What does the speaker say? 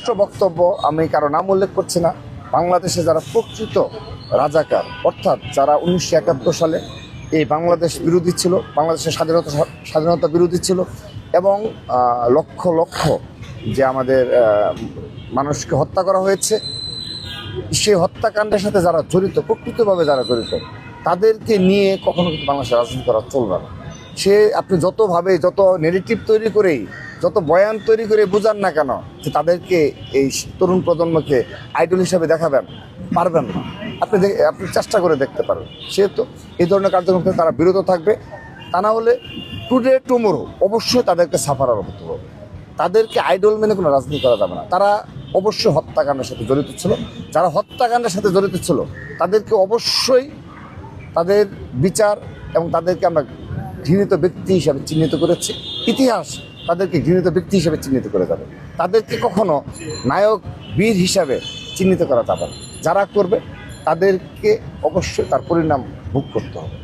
স্পষ্ট বক্তব্য, আমি কারো নাম উল্লেখ করছি না, বাংলাদেশে যারা প্রকৃত রাজাকার অর্থাৎ যারা 1971 সালে এই বাংলাদেশ বিরোধী ছিল, বাংলাদেশের স্বাধীনতা বিরোধী ছিল এবং লক্ষ লক্ষ যে আমাদের মানুষকে হত্যা করা হয়েছে, সেই হত্যাকাণ্ডের সাথে যারা জড়িত, প্রকৃতভাবে যারা জড়িত, তাদেরকে নিয়ে কখনো কিন্তু বাংলাদেশে রাজনীতি করা চলবে না। সে আপনি যতভাবে যত নেগেটিভ তৈরি করেই, যত বয়ান তৈরি করে বোঝান না কেন যে তাদেরকে এই তরুণ প্রজন্মকে আইডল হিসাবে দেখাবেন, পারবেন না। আপনি চেষ্টা করে দেখতে পারেন। সেহেতু এই ধরনের কার্যক্রম থেকে তারা বিরত থাকবে। তা না হলে টুডে টুমোরো অবশ্যই তাদেরকে সাফারার হতে হবে। তাদেরকে আইডল মেনে কোনো রাজনীতি করা যাবে না। তারা অবশ্যই হত্যাকাণ্ডের সাথে জড়িত ছিল। যারা হত্যাকাণ্ডের সাথে জড়িত ছিল তাদেরকে অবশ্যই তাদের বিচার এবং তাদেরকে আমরা ঘৃণিত ব্যক্তি হিসাবে চিহ্নিত করেছি। ইতিহাস তাদেরকে ঘৃণিত ব্যক্তি হিসাবে চিহ্নিত করে যাবে। তাদেরকে কখনো নায়ক বীর হিসাবে চিহ্নিত করা যাবে না। যারা করবে তাদেরকে অবশ্যই তার পরিণাম ভোগ করতে হবে।